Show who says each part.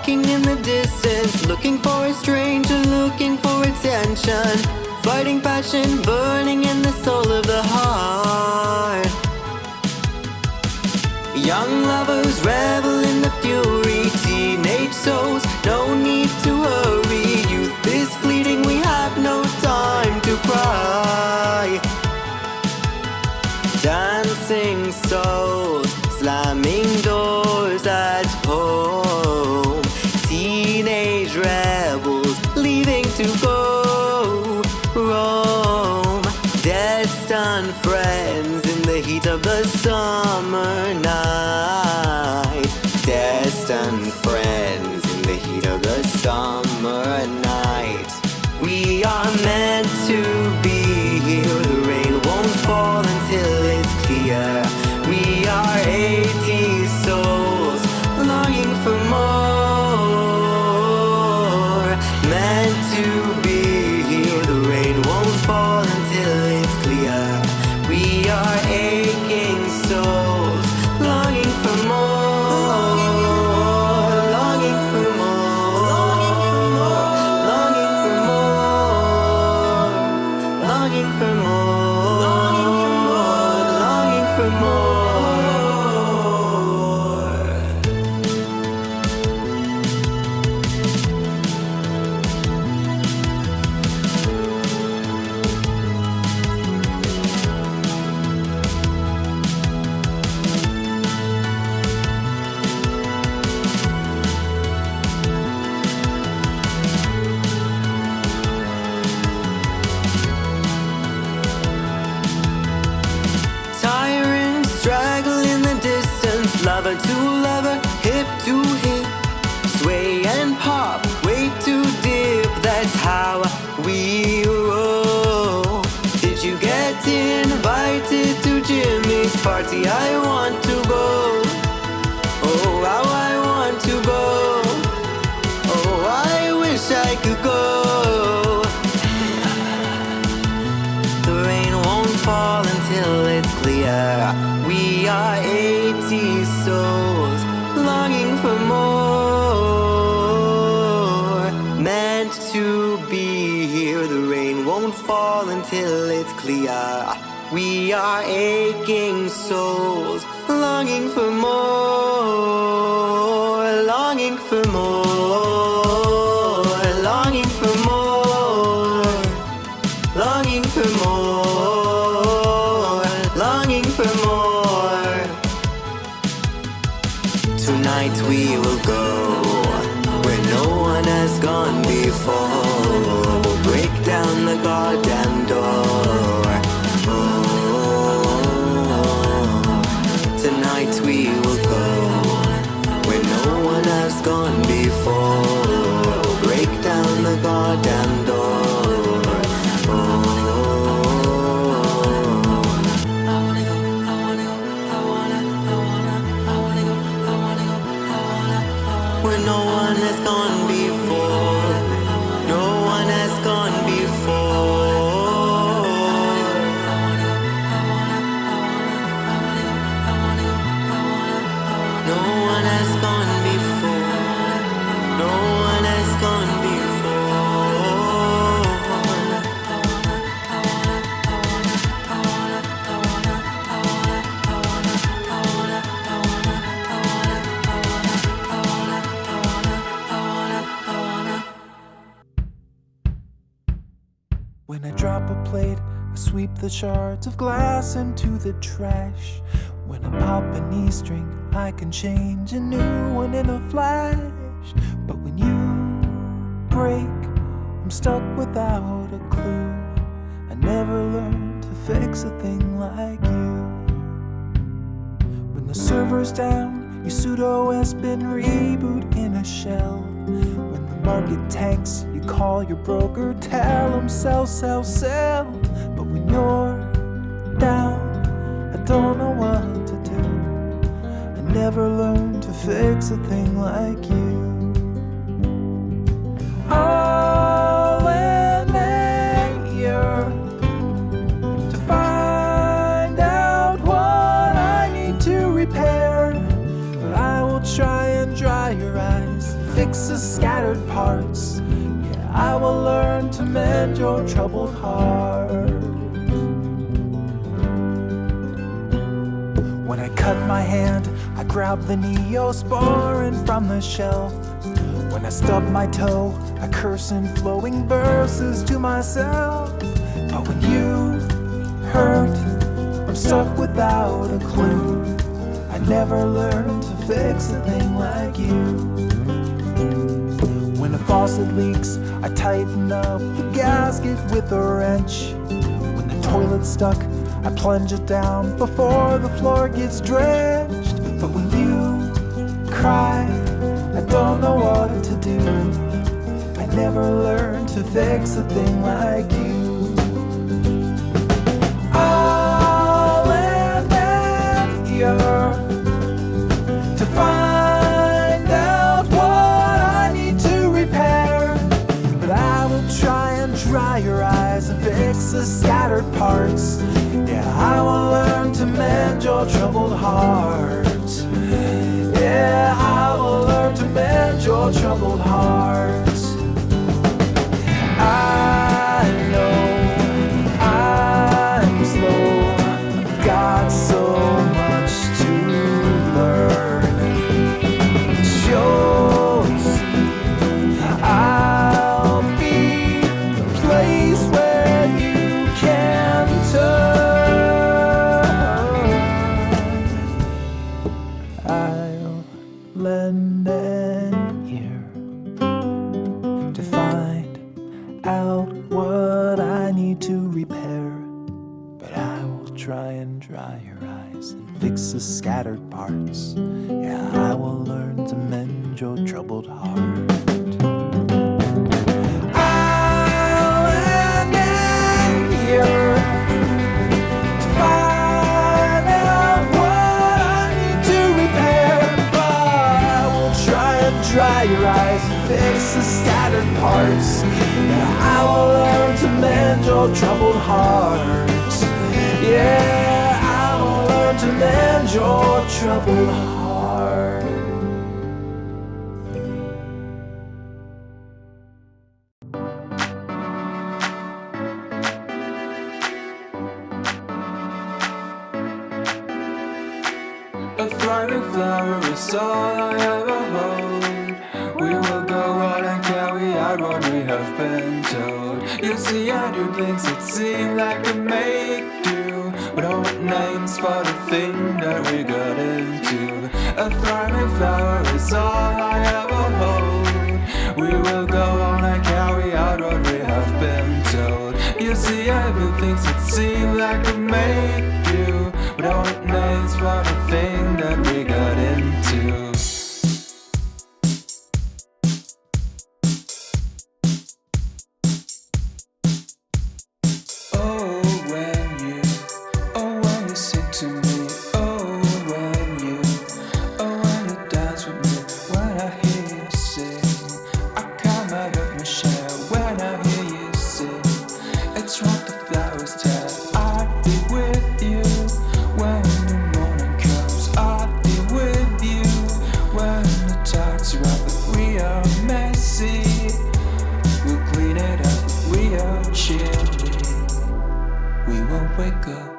Speaker 1: Walking in the distance, looking for a stranger, looking for attention. Fighting passion, burning in the soul of the heart. Young lovers revel in the fury. Teenage souls, no need to hurry. Youth is fleeting, we have no time to cry. Dancing souls, slamming doors at home. Teenage rebels, leaving to go roam. Destined friends in the heat of the summer night. Destined friends in the heat of the summer night. We are meant to be here. The rain won't fall until it's clear. We are 80 souls longing for more. Meant to be here. The rain won't fall until it's clear. We are aching souls longing for more. Longing for more. Longing for more. Longing for more. Longing for more. Tyrants straggle in the distance, lover to lover, hip to hip. Sway and pop, way too deep, that's how we roll. Did you get invited to Jimmy's party? I want to go. Oh, how I want to go. Oh, I wish I could go. The rain won't fall until it's clear. We are 80 souls longing for more. Meant to be here. The rain won't fall until it's clear. We are aching souls longing for more. Longing for more. Longing for more. Longing for more. Longing for more. Tonight we will go where no one has gone before. We'll break down the goddamn door. Oh, tonight we will go where no one has gone before. We'll break down the goddamn door. Where no one has gone before. No one has gone before. No one has gone before. No one has gone
Speaker 2: When I drop a plate, I sweep the shards of glass into the trash. When I pop an E-string, I can change a new one in a flash. But when you break, I'm stuck without a clue. I never learned to fix a thing like you. When the server's down, your pseudo has been reboot in a shell. When the market tanks, you call your broker, tell him sell, sell, sell. But when you're down, I don't know what to do. I never learned to fix a thing like you. I'll endeavor to find out what I need to repair. But I will try and dry your eyes, fix scattered parts. Yeah, I will learn to mend your troubled heart. When I cut my hand, I grab the Neosporin from the shelf. When I stub my toe, I curse in flowing verses to myself. But when you hurt, I'm stuck without a clue. I never learned to fix a thing like you. When a faucet leaks, I tighten up the gasket with a wrench. When the toilet's stuck, I plunge it down before the floor gets drenched. But when you cry, I don't know what to do. I never learned to fix a thing like you. I'll land here to find out what I need to repair. But I will try and dry your eyes and fix the scattered parts. Yeah, I will learn to mend your troubled heart. Yeah, I will learn to mend your troubled heart. I know I'm slow, I've got so much to learn. You'll see, I'll be the place where you can turn. I'll lend an ear to find out what I need to repair. But I will try and dry your eyes and fix the scattered parts. Yeah, I will learn to mend your troubled heart. I'll lend an ear to find out what I need to repair. But I will try and dry your eyes and fix the scattered parts. Yeah, I will learn to mend your troubled heart. Yeah, I will learn to mend your troubled heart.
Speaker 3: A thriving flower is all I ever hold. We will go on and carry out what we have been told. You see, I do things that seem like a make do, but old names for the thing that we got into. A thriving flower is all I ever hold. We will go on and carry out what we have been told. You see, I do things that seem like a make do, but old names for the thing that we got into. Wake up.